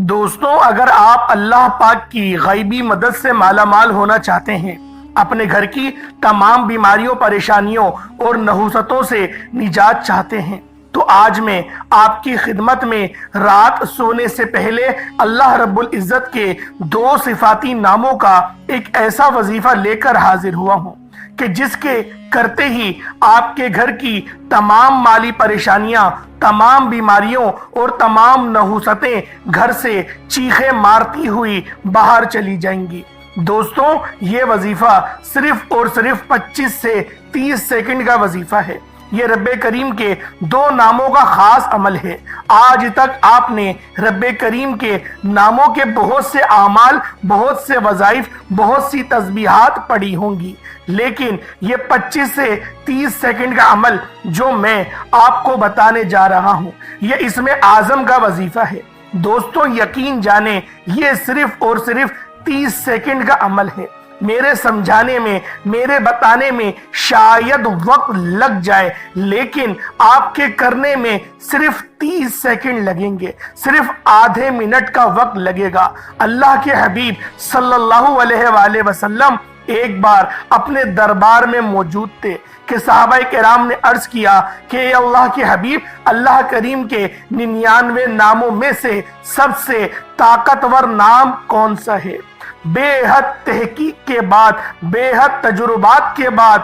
دوستوں، اگر آپ اللہ پاک کی غیبی مدد سے مالا مال ہونا چاہتے ہیں، اپنے گھر کی تمام بیماریوں، پریشانیوں اور نحوستوں سے نجات چاہتے ہیں، تو آج میں آپ کی خدمت میں رات سونے سے پہلے اللہ رب العزت کے 2 صفاتی ناموں کا ایک ایسا وظیفہ لے کر حاضر ہوا ہوں کہ جس کے کرتے ہی آپ کے گھر کی تمام مالی پریشانیاں، تمام بیماریوں اور تمام نحوستیں گھر سے چیخیں مارتی ہوئی باہر چلی جائیں گی۔ دوستوں، یہ وظیفہ صرف اور صرف 25 سے 30 سیکنڈ کا وظیفہ ہے۔ یہ رب کریم کے 2 ناموں کا خاص عمل ہے۔ آج تک آپ نے رب کریم کے ناموں کے بہت سے اعمال، بہت سے وظائف، بہت سی تسبیحات پڑھی ہوں گی، لیکن یہ 25 سے 30 سیکنڈ کا عمل جو میں آپ کو بتانے جا رہا ہوں، یہ اسم اعظم کا وظیفہ ہے۔ دوستوں، یقین جانیں، یہ صرف اور صرف 30 سیکنڈ کا عمل ہے۔ میرے سمجھانے میں، میرے بتانے میں شاید وقت لگ جائے، لیکن آپ کے کرنے میں صرف 30 سیکنڈ لگیں گے، صرف آدھے منٹ کا وقت لگے گا۔ اللہ کے حبیب صلی اللہ علیہ وآلہ وسلم ایک بار اپنے دربار میں موجود تھے کہ صحابہ کرام نے عرض کیا کہ اے اللہ کے حبیب، اللہ کریم کے 99 ناموں میں سے سب سے طاقتور نام کون سا ہے؟ بے حد تحقیق کے بعد، بے حد تجربات کے بعد،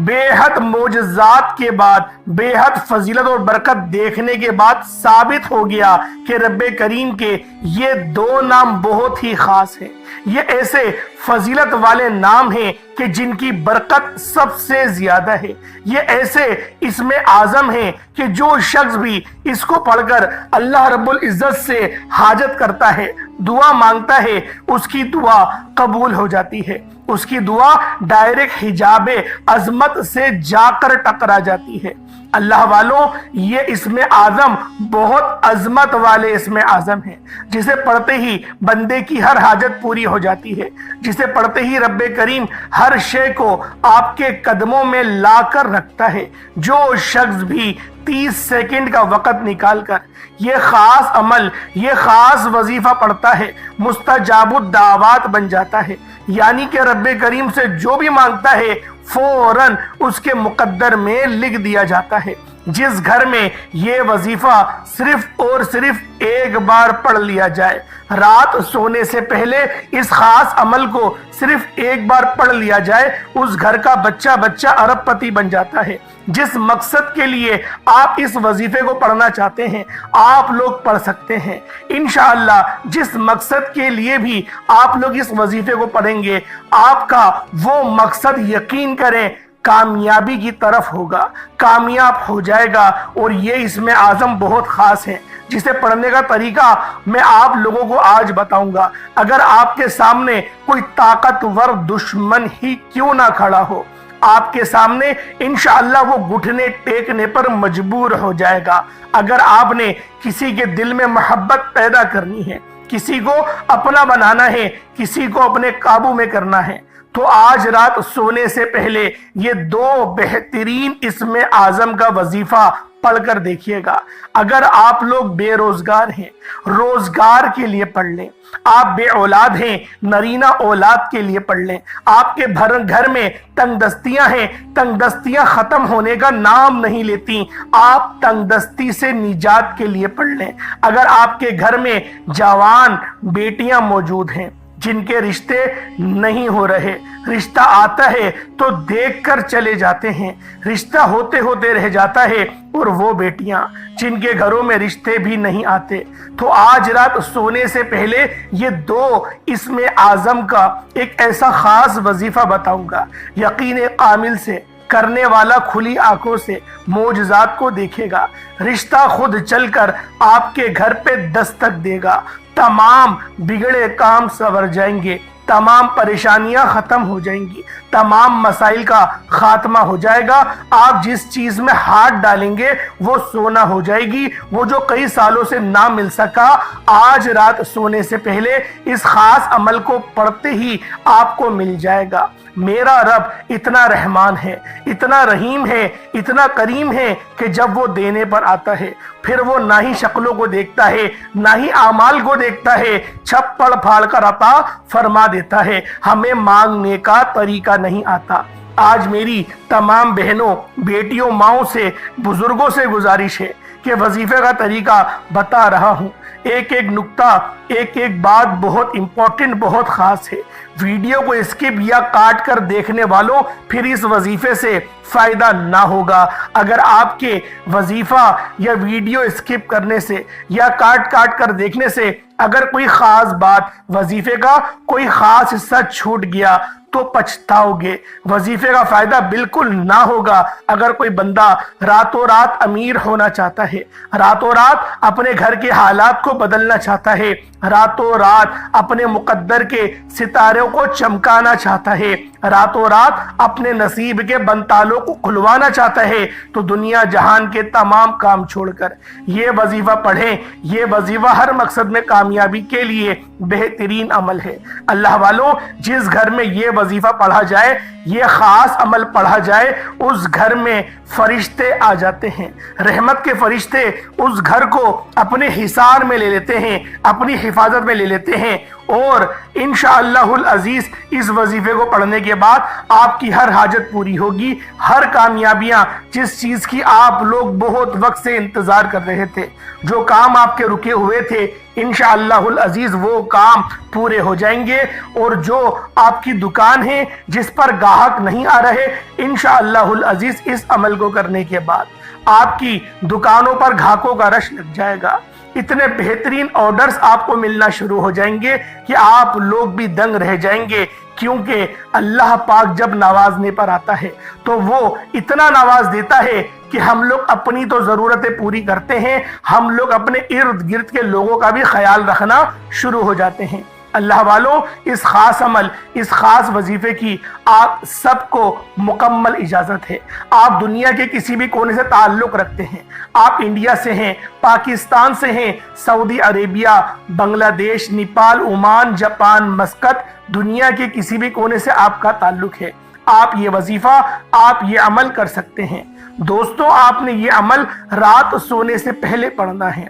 بے حد معجزات کے بعد، بے حد فضیلت اور برکت دیکھنے کے بعد ثابت ہو گیا کہ رب کریم کے یہ 2 نام بہت ہی خاص ہیں۔ یہ ایسے فضیلت والے نام ہیں کہ جن کی برکت سب سے زیادہ ہے۔ یہ ایسے اسم اعظم ہیں کہ جو شخص بھی اس کو پڑھ کر اللہ رب العزت سے حاجت کرتا ہے، دعا مانگتا ہے، اس کی دعا قبول ہو جاتی ہے۔ اس کی دعا ڈائریکٹ حجاب عظمت سے جا کر ٹکرا جاتی ہے۔ اللہ والوں، یہ اسم اعظم بہت عظمت والے اسم اعظم ہے، جسے پڑھتے ہی بندے کی ہر حاجت پوری ہو جاتی ہے، جسے پڑھتے ہی رب کریم ہر شے کو آپ کے قدموں میں لا کر رکھتا ہے۔ جو شخص بھی 30 سیکنڈ کا وقت نکال کر یہ خاص عمل، یہ خاص وظیفہ پڑھتا ہے، مستجاب الدعوات بن جاتا ہے، یعنی کہ رب کریم سے جو بھی مانگتا ہے فوراً اس کے مقدر میں لکھ دیا جاتا ہے۔ جس گھر میں یہ وظیفہ صرف اور صرف ایک بار پڑھ لیا جائے، رات سونے سے پہلے اس خاص عمل کو صرف ایک بار پڑھ لیا جائے، اس گھر کا بچہ ارب پتی بن جاتا ہے۔ جس مقصد کے لیے آپ اس وظیفے کو پڑھنا چاہتے ہیں، آپ لوگ پڑھ سکتے ہیں انشاءاللہ۔ جس مقصد کے لیے بھی آپ لوگ اس وظیفے کو پڑھیں گے، آپ کا وہ مقصد یقین کریں کامیابی کی طرف ہوگا، کامیاب ہو جائے گا۔ اور یہ اسم اعظم بہت خاص ہے، جسے پڑھنے کا طریقہ میں آپ لوگوں کو آج بتاؤں گا۔ اگر آپ کے سامنے کوئی طاقتور دشمن ہی کیوں نہ کھڑا ہو، آپ کے سامنے انشاءاللہ وہ گھٹنے ٹیکنے پر مجبور ہو جائے گا۔ اگر آپ نے کسی کے دل میں محبت پیدا کرنی ہے، کسی کو اپنا بنانا ہے، کسی کو اپنے قابو میں کرنا ہے، تو آج رات سونے سے پہلے یہ 2 بہترین اسم اعظم کا وظیفہ پڑھ کر دیکھیے گا۔ اگر آپ لوگ بے روزگار ہیں، روزگار کے لیے پڑھ لیں۔ آپ بے اولاد ہیں، نرینہ اولاد کے لیے پڑھ لیں۔ آپ کے گھر میں تنگ دستیاں ہیں، تنگ دستیاں ختم ہونے کا نام نہیں لیتی، آپ تنگ دستی سے نجات کے لیے پڑھ لیں۔ اگر آپ کے گھر میں جوان بیٹیاں موجود ہیں جن کے رشتے نہیں ہو رہے، رشتہ آتا ہے تو دیکھ کر چلے جاتے ہیں، رشتہ ہوتے ہوتے رہ جاتا ہے، اور وہ بیٹیاں جن کے گھروں میں رشتے بھی نہیں آتے، تو آج رات سونے سے پہلے یہ 2 اسم اعظم کا ایک ایسا خاص وظیفہ بتاؤں گا۔ یقین کامل سے کرنے والا کھلی آنکھوں سے معجزات کو دیکھے گا، رشتہ خود چل کر آپ کے گھر پہ دستک دے گا، تمام بگڑے کام سنور جائیں گے، تمام پریشانیاں ختم ہو جائیں گی، تمام مسائل کا خاتمہ ہو جائے گا۔ آپ جس چیز میں ہاتھ ڈالیں گے وہ سونا ہو جائے گی، وہ جو کئی سالوں سے نہ مل سکا، آج رات سونے سے پہلے اس خاص عمل کو پڑھتے ہی آپ کو مل جائے گا۔ میرا رب اتنا رحمان ہے، اتنا رحیم ہے، اتنا کریم ہے کہ کہ جب وہ دینے پر آتا ہے پھر وہ نہ ہی شکلوں کو دیکھتا ہے نہ ہی اعمال کو دیکھتا ہے، چھپڑ پھاڑ کر عطا فرما دیتا ہے، ہمیں مانگنے کا طریقہ نہیں آتا۔ آج میری تمام بہنوں، بیٹیوں، ماؤں سے، بزرگوں سے گزارش ہے کہ وظیفے کا طریقہ بتا رہا ہوں، ایک ایک نکتہ، ایک ایک بات بہت امپورٹنٹ، بہت خاص ہے۔ ویڈیو کو اسکپ یا کاٹ کر دیکھنے والوں پھر اس وظیفے سے فائدہ نہ ہوگا۔ اگر آپ کے وظیفہ یا ویڈیو اسکپ کرنے سے یا کاٹ کر دیکھنے سے اگر کوئی خاص بات، وظیفے کا کوئی خاص حصہ چھوٹ گیا تو پچھتاؤ گے۔ وظیفے کا فائدہ بالکل نہ ہوگا۔ اگر کوئی بندہ راتوں رات امیر ہونا چاہتا ہے، راتوں رات اپنے گھر کے حالات کو بدلنا چاہتا ہے، راتوں رات اپنے مقدر کے ستاروں کو چمکانا چاہتا ہے، راتوں رات اپنے نصیب کے بنتالوں کو کھلوانا چاہتا ہے، تو دنیا جہان کے تمام کام چھوڑ کر یہ وظیفہ پڑھیں۔ یہ وظیفہ ہر مقصد میں کامیابی کے لیے بہترین عمل ہے۔ اللہ والوں، جس گھر میں یہ وظیفہ پڑھا جائے، یہ خاص عمل پڑھا جائے، اس گھر میں فرشتے آ جاتے ہیں، رحمت کے فرشتے اس گھر کو اپنے حصار میں لے لیتے ہیں، اپنی حفاظت میں لے لیتے ہیں، اور انشاءاللہ العزیز اس وظیفے کو پڑھنے کے بعد آپ کی ہر حاجت پوری ہوگی، ہر کامیابیاں، جس چیز کی آپ لوگ بہت وقت سے انتظار کر رہے تھے، جو کام آپ کے رکے ہوئے تھے، انشاءاللہ العزیز وہ کام پورے ہو جائیں گے، اور جو آپ کی دکان ہے جس پر گاہک نہیں آ رہے، انشاءاللہ العزیز اس عمل کو کرنے کے بعد آپ کی دکانوں پر گاہکوں کا رش لگ جائے گا۔ اتنے بہترین آرڈرز آپ کو ملنا شروع ہو جائیں گے کہ آپ لوگ بھی دنگ رہ جائیں گے، کیونکہ اللہ پاک جب نوازنے پر آتا ہے تو وہ اتنا نواز دیتا ہے کہ ہم لوگ اپنی تو ضرورتیں پوری کرتے ہیں، ہم لوگ اپنے ارد گرد کے لوگوں کا بھی خیال رکھنا شروع ہو جاتے ہیں۔ اللہ والوں، اس خاص عمل، اس خاص وظیفے کی آپ سب کو مکمل اجازت ہے۔ آپ دنیا کے کسی بھی کونے سے تعلق رکھتے ہیں، آپ انڈیا سے ہیں، پاکستان سے ہیں، سعودی عربیہ، بنگلہ دیش، نیپال، عمان، جاپان، مسقط، دنیا کے کسی بھی کونے سے آپ کا تعلق ہے، آپ یہ وظیفہ، آپ یہ عمل کر سکتے ہیں۔ دوستوں، آپ نے یہ عمل رات سونے سے پہلے پڑھنا ہے۔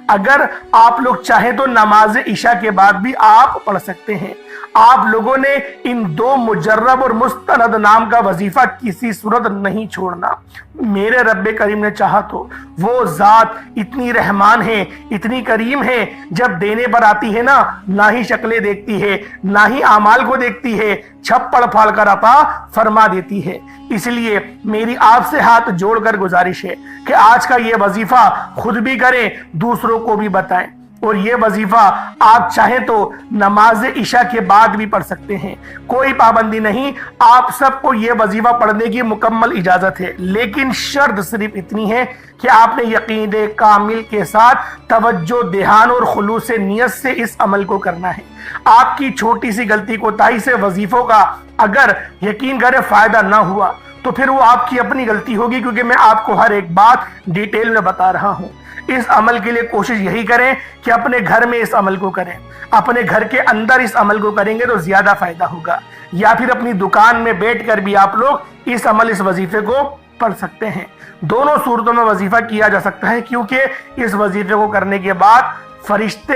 اگر آپ لوگ چاہیں تو نماز عشاء کے بعد بھی آپ پڑھ سکتے ہیں۔ آپ لوگوں نے ان دو مجرب اور مستند نام کا وظیفہ کسی صورت نہیں چھوڑنا۔ میرے رب کریم نے چاہا تو وہ ذات اتنی رحمان ہے، اتنی کریم ہے، جب دینے پر آتی ہے نا، نہ ہی شکلیں دیکھتی ہے، نہ ہی اعمال کو دیکھتی ہے، چھپڑ پھاڑ کر عطا فرما دیتی ہے۔ اس لیے میری آپ سے ہاتھ جوڑ کر گزارش ہے کہ آج کا یہ وظیفہ خود بھی کریں، دوسروں کو بھی بتائیں، اور یہ وظیفہ آپ چاہیں تو نماز عشاء کے بعد بھی پڑھ سکتے ہیں، کوئی پابندی نہیں، آپ سب کو یہ وظیفہ پڑھنے کی مکمل اجازت ہے، لیکن شرط صرف اتنی ہے کہ آپ نے یقین کامل کے ساتھ توجہ، دھیان اور خلوص نیت سے اس عمل کو کرنا ہے۔ آپ کی چھوٹی سی غلطی کوتاہی سے وظیفوں کا اگر یقین کرے فائدہ نہ ہوا تو پھر وہ آپ کی اپنی غلطی ہوگی، کیونکہ میں آپ کو ہر ایک بات ڈیٹیل میں بتا رہا ہوں۔ اس عمل کے لیے کوشش یہی کریں کہ اپنے گھر میں اس عمل کو کریں، اپنے گھر کے اندر اس عمل کو کریں گے تو زیادہ فائدہ ہوگا، یا پھر اپنی دکان میں بیٹھ کر بھی آپ لوگ اس عمل، اس وظیفے کو پڑھ سکتے ہیں۔ دونوں صورتوں میں وظیفہ کیا جا سکتا ہے، کیونکہ اس وظیفے کو کرنے کے بعد فرشتے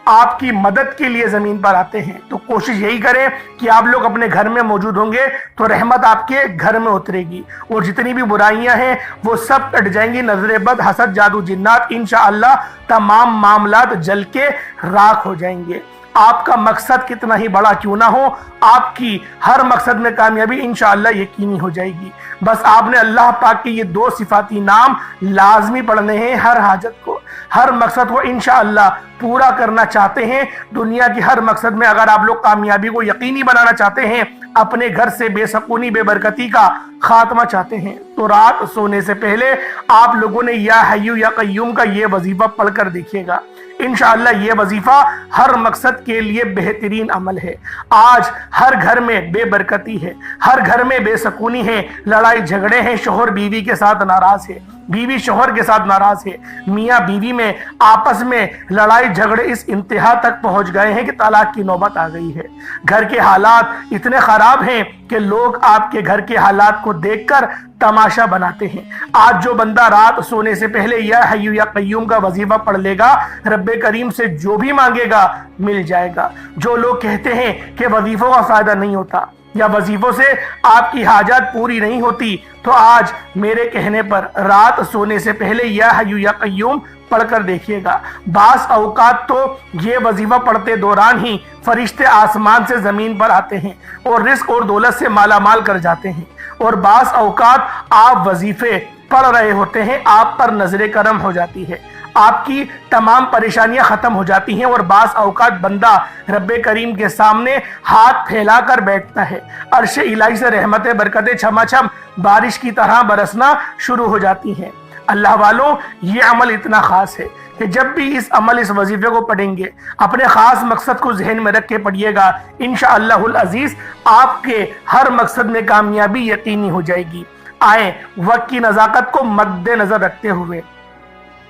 آپ کی مدد کے لیے زمین پر آتے ہیں۔ تو کوشش یہی کریں کہ آپ لوگ اپنے گھر میں موجود ہوں گے تو رحمت آپ کے گھر میں اترے گی، اور جتنی بھی برائیاں ہیں وہ سب کٹ جائیں گی، نظر بد، حسد، جادو، جنات، انشاءاللہ تمام معاملات جل کے راکھ ہو جائیں گے۔ آپ کا مقصد کتنا ہی بڑا کیوں نہ ہو، آپ کی ہر مقصد میں کامیابی انشاءاللہ یقینی ہو جائے گی۔ بس آپ نے اللہ پاک کے یہ دو صفاتی نام لازمی پڑھنے ہیں۔ ہر حاجت کو، ہر مقصد کو انشاءاللہ پورا کرنا چاہتے ہیں، دنیا کی ہر مقصد میں اگر آپ لوگ کامیابی کو یقینی بنانا چاہتے ہیں، اپنے گھر سے بے سکونی، بے برکتی کا خاتمہ چاہتے ہیں، تو رات سونے سے پہلے آپ لوگوں نے یا حیو یا قیوم کا یہ وظیفہ پڑھ کر دیکھیے گا۔ انشاءاللہ یہ وظیفہ ہر مقصد کے لیے بہترین عمل ہے۔ آج ہر گھر میں بے برکتی ہے، ہر گھر میں بے سکونی ہے، لڑائی جھگڑے ہیں، شوہر بیوی کے ساتھ ناراض ہے، بیوی شوہر کے ساتھ ناراض ہے، میاں بیوی میں آپس میں لڑائی جھگڑے اس انتہا تک پہنچ گئے ہیں کہ طلاق کی نوبت آ گئی ہے۔ گھر کے حالات اتنے خراب ہیں کہ لوگ آپ کے گھر کے حالات کو دیکھ کر تماشا بناتے ہیں۔ آج جو بندہ رات سونے سے پہلے یا حی یا قیوم کا وظیفہ پڑھ لے گا، رب کریم سے جو بھی مانگے گا مل جائے گا۔ جو لوگ کہتے ہیں کہ وظیفوں کا فائدہ نہیں ہوتا یا وظیفوں سے آپ کی حاجات پوری نہیں ہوتی، تو آج میرے کہنے پر رات سونے سے پہلے یا حی یا قیوم پڑھ کر دیکھیے گا۔ بعض اوقات تو یہ وظیفہ پڑھتے دوران ہی فرشتے آسمان سے زمین پر آتے ہیں اور رزق اور دولت سے مالا مال کر جاتے ہیں، اور بعض اوقات آپ وظیفے پڑھ رہے ہوتے ہیں، آپ پر نظر کرم ہو جاتی ہے، آپ کی تمام پریشانیاں ختم ہو جاتی ہیں، اور بعض اوقات بندہ رب کریم کے سامنے ہاتھ پھیلا کر بیٹھتا ہے، عرش الہی سے رحمتیں برکتیں چھما چھم بارش کی طرح برسنا شروع ہو جاتی ہیں۔ اللہ والوں، یہ عمل اتنا خاص ہے کہ جب بھی اس وظیفے کو پڑھیں گے، اپنے خاص مقصد کو ذہن میں رکھ کے پڑھیے گا، انشاءاللہ العزیز آپ کے ہر مقصد میں کامیابی یقینی ہو جائے گی۔ آئیں وقت کی نزاکت کو مد نظر رکھتے ہوئے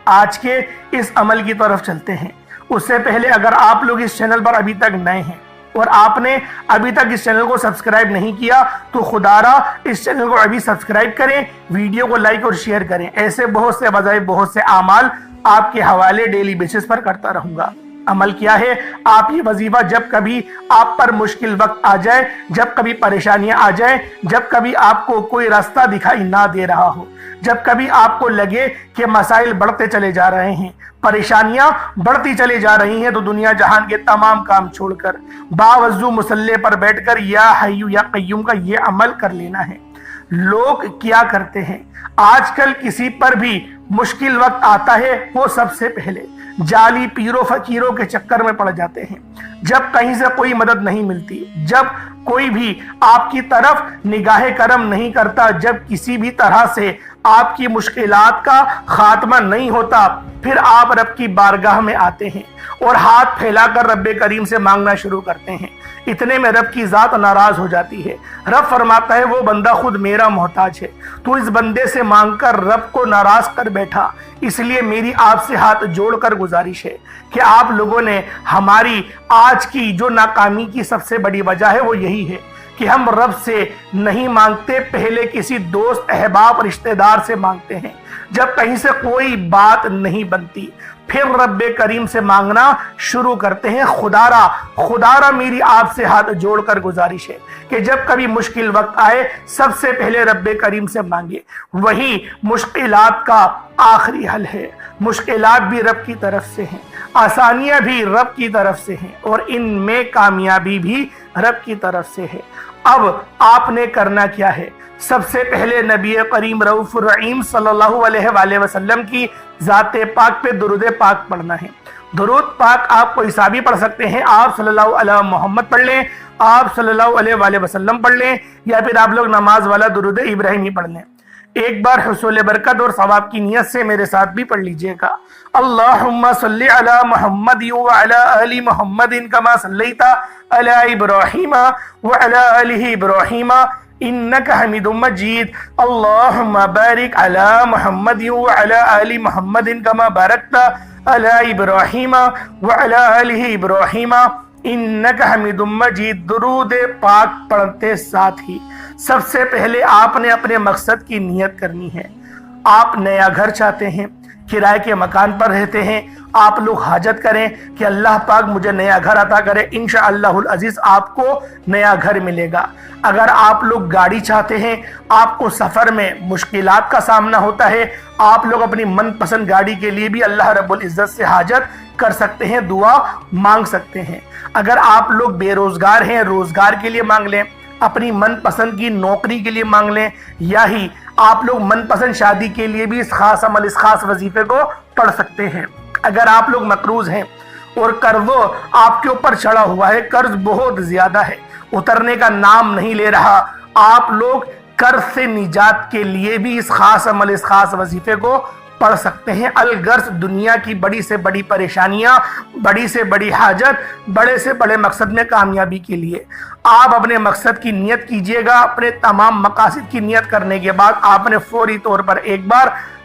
آج کے اس عمل کی طرف چلتے ہیں۔ اس سے پہلے اگر آپ لوگ اس چینل پر ابھی تک نئے ہیں اور آپ نے ابھی تک اس چینل کو سبسکرائب نہیں کیا، تو خدا را اس چینل کو ابھی سبسکرائب کریں، ویڈیو کو لائک اور شیئر کریں۔ ایسے بہت سے وظائف، بہت سے اعمال آپ کے حوالے ڈیلی بیسس پر کرتا رہوں گا۔ عمل کیا ہے؟ آپ یہ وظیفہ جب کبھی آپ پر مشکل وقت آ جائے، جب کبھی پریشانیاں آ جائیں، جب کبھی آپ کو کوئی راستہ دکھائی نہ دے رہا ہو، جب کبھی آپ کو لگے کہ مسائل بڑھتے چلے جا رہے ہیں، پریشانیاں بڑھتی چلی جا رہی ہیں، تو دنیا جہان کے تمام کام چھوڑ کر باوضو مصلی پر بیٹھ کر یا حی یا قیوم کا یہ عمل کر لینا ہے۔ لوگ کیا کرتے ہیں؟ آج کل کسی پر بھی مشکل وقت آتا ہے، وہ سب سے پہلے جعلی پیروں فقیروں کے چکر میں پڑ جاتے ہیں۔ جب کہیں سے کوئی مدد نہیں ملتی، جب کوئی بھی آپ کی طرف نگاہ کرم نہیں کرتا، جب کسی بھی طرح سے آپ کی مشکلات کا خاتمہ نہیں ہوتا، پھر آپ رب کی بارگاہ میں آتے ہیں اور ہاتھ پھیلا کر رب کریم سے مانگنا شروع کرتے ہیں۔ اتنے میں رب کی ذات ناراض ہو جاتی ہے۔ رب فرماتا ہے وہ بندہ خود میرا محتاج ہے، تو اس بندے سے مانگ کر رب کو ناراض کر بیٹھا۔ اس لیے میری آپ سے ہاتھ جوڑ کر گزارش ہے کہ آپ لوگوں نے ہماری آج کی جو ناکامی کی سب سے بڑی وجہ ہے وہ یہی ہے کہ ہم رب سے نہیں مانگتے، پہلے کسی دوست احباب رشتہ دار سے مانگتے ہیں۔ جب کہیں سے کوئی بات نہیں بنتی، پھر رب کریم سے مانگنا شروع کرتے ہیں۔ خدا را میری آپ سے ہاتھ جوڑ کر گزارش ہے کہ جب کبھی مشکل وقت آئے، سب سے پہلے رب کریم سے مانگے، وہی مشکلات کا آخری حل ہے۔ مشکلات بھی رب کی طرف سے ہیں، آسانیاں بھی رب کی طرف سے ہیں، اور ان میں کامیابی بھی رب کی طرف سے ہے۔ اب آپ نے کرنا کیا ہے؟ سب سے پہلے نبی کریم رؤوف الرحیم صلی اللہ علیہ وآلہ وسلم کی ذات پاک پہ درود پاک پڑھنا ہے۔ درود پاک آپ کو حسابی پڑھ سکتے ہیں، آپ صلی اللہ علیہ محمد پڑھ لیں، آپ صلی اللہ علیہ وآلہ وسلم پڑھ لیں، یا پھر آپ لوگ نماز والا درود ابراہیمی پڑھ لیں۔ ایک بار حصول برکت اور ثواب کی نیت سے میرے ساتھ بھی پڑھ لیجئے گا۔ اللہم صلی علی محمد وعلی آل محمد کما صلیت علی ابراہیم وعلی آل ابراہیم انک حمید مجید۔ اللہم بارک علی محمد وعلی آل محمد کما بارکت علی ابراہیم وعلی آل ابراہیم انک حمید مجید۔ درود پاک پڑھتے ساتھ ہی سب سے پہلے آپ نے اپنے مقصد کی نیت کرنی ہے۔ آپ نیا گھر چاہتے ہیں، کرائے کے مکان پر رہتے ہیں، آپ لوگ حاجت کریں کہ اللہ پاک مجھے نیا گھر عطا کرے، انشاءاللہ العزیز آپ کو نیا گھر ملے گا۔ اگر آپ لوگ گاڑی چاہتے ہیں، آپ کو سفر میں مشکلات کا سامنا ہوتا ہے، آپ لوگ اپنی من پسند گاڑی کے لیے بھی اللہ رب العزت سے حاجت کر سکتے ہیں، دعا مانگ سکتے ہیں۔ اگر آپ لوگ بے روزگار ہیں، روزگار کے لیے مانگ لیں، اپنی من پسند کی نوکری کے لیے مانگ لیں، یا ہی آپ لوگ من پسند شادی کے لیے بھی اس خاص عمل، اس خاص وظیفے کو پڑھ سکتے ہیں۔ اگر آپ لوگ مقروض ہیں اور قرض آپ کے اوپر چڑھا ہوا ہے، قرض بہت زیادہ ہے، اترنے کا نام نہیں لے رہا، آپ لوگ قرض سے نجات کے لیے بھی اس خاص عمل، اس خاص وظیفے کو پڑھ سکتے ہیں۔ الغرض دنیا کی بڑی سے بڑی پریشانیاں، بڑی سے بڑی حاجت، بڑے سے بڑے مقصد میں کامیابی کے لیے آپ اپنے مقصد کی نیت کیجئے گا۔ اپنے تمام مقاصد کی نیت کرنے کے بعد آپ نے فوری طور پر ایک بار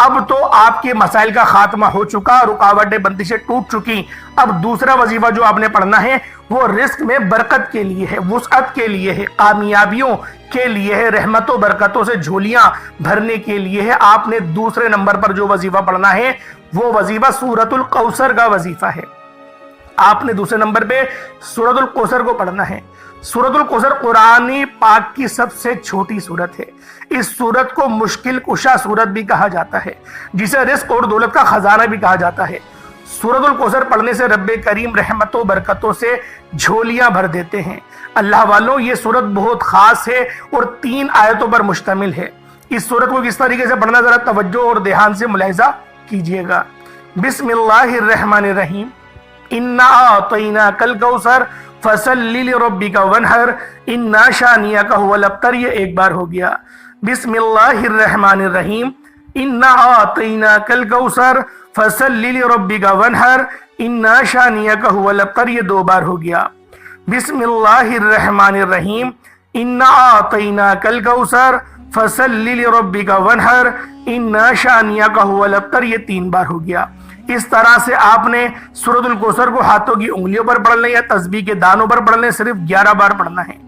اب تو آپ کے مسائل کا خاتمہ ہو چکا، رکاوٹیں بندشیں ٹوٹ چکی۔ اب دوسرا وظیفہ جو آپ نے پڑھنا ہے وہ رزق میں برکت کے لیے ہے، وسعت کے لیے ہے، کامیابیوں کے لیے ہے، رحمتوں برکتوں سے جھولیاں بھرنے کے لیے ہے۔ آپ نے دوسرے نمبر پر جو وظیفہ پڑھنا ہے وہ وظیفہ سورۃ الکوثر کا وظیفہ ہے۔ آپ نے دوسرے نمبر پہ سورۃ الکوثر کو پڑھنا ہے۔ سورۃ الکوثر قرآن پاک کی سب سے چھوٹی سورت ہے۔ اس سورت کو مشکل کشا سورت بھی کہا جاتا ہے، جسے رزق اور دولت کا خزانہ بھی کہا جاتا ہے۔ سورۃ الکوثر پڑھنے سے رب کریم رحمتوں برکتوں سے جھولیاں بھر دیتے ہیں۔ اللہ والوں، یہ سورت بہت خاص ہے اور 3 آیتوں پر مشتمل ہے۔ اس سورت کو کس طریقے سے پڑھنا، ذرا توجہ اور دھیان سے ملاحظہ کیجئے گا۔ بسم اللہ الرحمن الرحیم، انا اعطیناک الکوثر فصلی لربک وانحر انا شانئک هو الابتر۔ یہ ایک بار ہو گیا۔ بسم اللہ الرحمن الرحیم، انا اعطیناک الکوثر فصلی لربک وانحر انا شانئک هو الابتر۔ یہ 2 بار ہو گیا۔ بسم اللہ الرحمن الرحیم، انا اعطیناک الکوثر فصلی لربک وانحر انا شانئک هو الابتر۔ یہ 3 بار ہو گیا۔ اس طرح سے آپ نے سورۃ الکوثر کو ہاتھوں کی انگلیوں پر پڑھ لیں یا تسبیح کے دانوں پر پڑھ لیں، صرف 11 بار پڑھنا ہے۔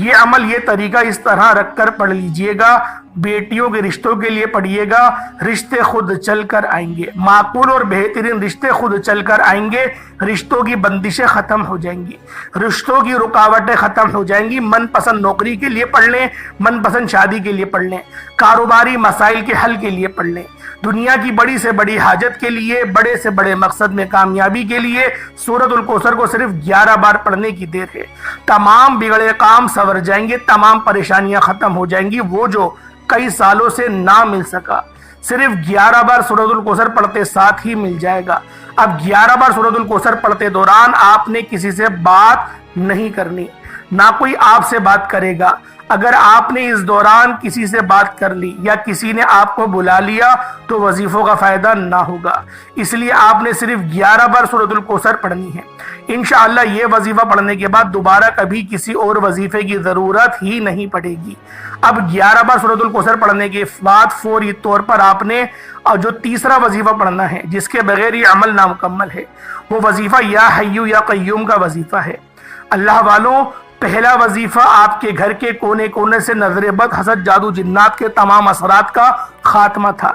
یہ عمل، یہ طریقہ اس طرح رکھ کر پڑھ لیجئے گا۔ بیٹیوں کے رشتوں کے لیے پڑھیے گا، رشتے خود چل کر آئیں گے، معقول اور بہترین رشتے خود چل کر آئیں گے، رشتوں کی بندشیں ختم ہو جائیں گی، رشتوں کی رکاوٹیں ختم ہو جائیں گی۔ من پسند نوکری کے لیے پڑھ لیں، من پسند شادی کے لیے پڑھ لیں، کاروباری مسائل کے حل کے لیے پڑھ لیں، دنیا کی بڑی سے بڑی حاجت کے لیے، بڑے سے بڑے مقصد میں کامیابی کے لیے سورۃ الکوثر کو صرف 11 بار پڑھنے کی دیر ہے۔ تمام بگڑے کام سنور جائیں گے، تمام پریشانیاں ختم ہو جائیں گی۔ وہ جو کئی سالوں سے نہ مل سکا، صرف 11 بار سورۃ الکوثر پڑھتے ساتھ ہی مل جائے گا۔ اب 11 بار سورۃ الکوثر پڑھتے دوران آپ نے کسی سے بات نہیں کرنی، نہ کوئی آپ سے بات کرے گا۔ اگر آپ نے اس دوران کسی سے بات کر لی یا کسی نے آپ کو بلا لیا تو وظیفوں کا فائدہ نہ ہوگا۔ اس لیے آپ نے صرف 11 بار سورۃ الکوثر پڑھنی ہے۔ انشاءاللہ یہ وظیفہ پڑھنے کے بعد دوبارہ کبھی کسی اور وظیفے کی ضرورت ہی نہیں پڑے گی۔ اب 11 بار سورۃ الکوثر پڑھنے کے بعد فوری طور پر آپ نے جو تیسرا وظیفہ پڑھنا ہے، جس کے بغیر یہ عمل نامکمل ہے، وہ وظیفہ یا حی یا قیوم کا وظیفہ ہے۔ اللہ والوں، پہلا وظیفہ آپ کے گھر کے کونے کونے سے نظر بد، حسد، جادو، جنات کے تمام اثرات کا خاتمہ تھا۔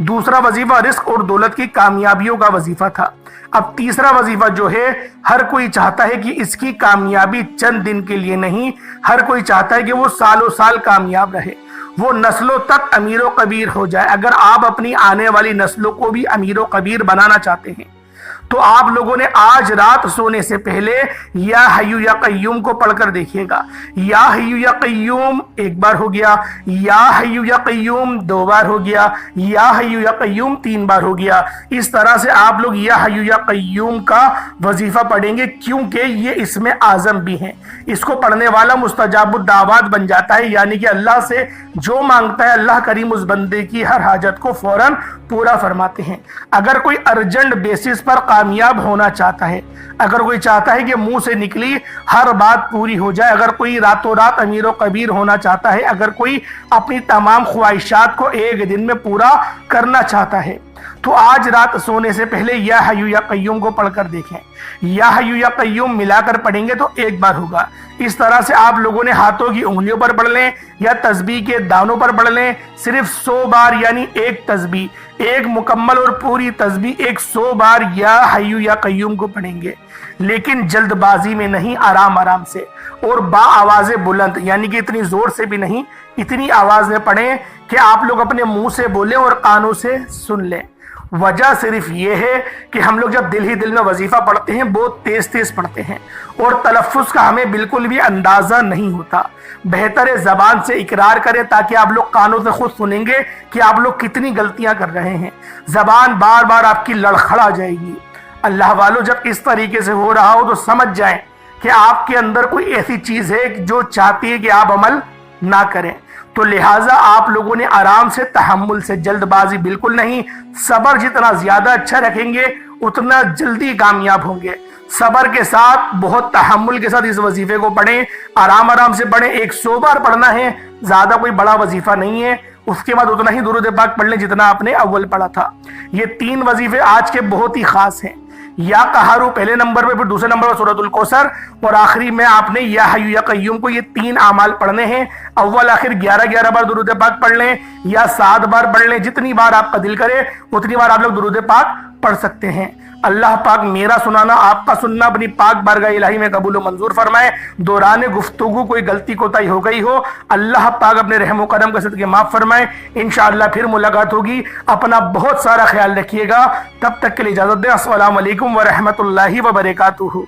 دوسرا وظیفہ رزق اور دولت کی کامیابیوں کا وظیفہ تھا۔ اب تیسرا وظیفہ جو ہے، ہر کوئی چاہتا ہے کہ اس کی کامیابی چند دن کے لیے نہیں، ہر کوئی چاہتا ہے کہ وہ سالوں سال کامیاب رہے، وہ نسلوں تک امیر و کبیر ہو جائے۔ اگر آپ اپنی آنے والی نسلوں کو بھی امیر و کبیر بنانا چاہتے ہیں تو آپ لوگوں نے آج رات سونے سے پہلے یا حی یا قیوم کو پڑھ کر دیکھیے گا۔ یا حی یا قیوم 1 بار ہو گیا، یا حی یا قیوم 2 بار ہو گیا، یا حی یا قیوم 3 بار ہو گیا۔ اس طرح سے آپ لوگ یا حی یا قیوم کا وظیفہ پڑھیں گے، کیونکہ یہ اسم اعظم بھی ہیں۔ اس کو پڑھنے والا مستجاب الدعوات بن جاتا ہے، یعنی کہ اللہ سے جو مانگتا ہے اللہ کریم اس بندے کی ہر حاجت کو فوراً پورا فرماتے ہیں۔ اگر کوئی ارجنٹ بیسس پر کامیاب ہونا چاہتا ہے، اگر کوئی چاہتا ہے کہ منہ سے نکلی ہر بات پوری ہو جائے، اگر کوئی راتوں رات امیر و کبیر ہونا چاہتا ہے، اگر کوئی اپنی تمام خواہشات کو ایک دن میں پورا کرنا چاہتا ہے، تو آج رات سونے سے پہلے یا حی یا قیوم کو پڑھ کر دیکھیں۔ یا حی یا قیوم ملا کر پڑھیں گے تو 1 بار ہوگا۔ اس طرح سے آپ لوگوں نے ہاتھوں کی انگلیوں پر پڑھ لیں یا تسبیح کے دانوں پر پڑھ لیں، صرف 100 بار، یعنی ایک تسبیح، ایک مکمل اور پوری تسبیح 100 بار یا حی یا قیوم کو پڑھیں گے، لیکن جلد بازی میں نہیں، آرام آرام سے اور با آواز بلند، یعنی کہ اتنی زور سے بھی نہیں، اتنی آواز میں پڑھیں کہ آپ لوگ اپنے منہ سے بولیں اور کانوں سے سن لیں۔ وجہ صرف یہ ہے کہ ہم لوگ جب دل ہی دل میں وظیفہ پڑھتے ہیں بہت تیز تیز پڑھتے ہیں اور تلفظ کا ہمیں بالکل بھی اندازہ نہیں ہوتا۔ بہتر ہے زبان سے اقرار کریں تاکہ آپ لوگ کانوں سے خود سنیں گے کہ آپ لوگ کتنی غلطیاں کر رہے ہیں۔ زبان بار بار آپ کی لڑکھڑا جائے گی۔ اللہ والوں، جب اس طریقے سے ہو رہا ہو تو سمجھ جائیں کہ آپ کے اندر کوئی ایسی چیز ہے جو چاہتی ہے کہ آپ عمل نہ کریں۔ تو لہٰذا آپ لوگوں نے آرام سے، تحمل سے، جلد بازی بالکل نہیں، صبر جتنا زیادہ اچھا رکھیں گے اتنا جلدی کامیاب ہوں گے۔ صبر کے ساتھ، بہت تحمل کے ساتھ اس وظیفے کو پڑھیں، آرام آرام سے پڑھیں۔ 100 بار پڑھنا ہے، زیادہ کوئی بڑا وظیفہ نہیں ہے، اس کے بعد اتنا ہی درود پاک پڑھ لیں جتنا آپ نے اول پڑھا تھا۔ یہ 3 وظیفے آج کے بہت ہی خاص ہیں۔ یا قہارو پہلے نمبر پہ، پھر دوسرے نمبر پر سورۃ الکوثر، اور آخری میں آپ نے یا حی یا قیوم کو، یہ 3 اعمال پڑھنے ہیں۔ اول آخر 11 بار درود پاک پڑھ لیں یا 7 بار پڑھ لیں، جتنی بار آپ کا دل کرے اتنی بار آپ لوگ درود پاک پڑھ سکتے ہیں۔ اللہ پاک میرا سنانا، آپ کا سننا اپنی پاک بارگاہ الہی میں قبول و منظور فرمائے۔ دوران گفتگو کوئی غلطی کوتاہی ہو گئی ہو، اللہ پاک اپنے رحم و کرم کے صدقے معاف فرمائے۔ انشاءاللہ پھر ملاقات ہوگی۔ اپنا بہت سارا خیال رکھیے گا، تب تک کے لیے اجازت دیں۔ السلام علیکم ورحمۃ اللہ وبرکاتہ۔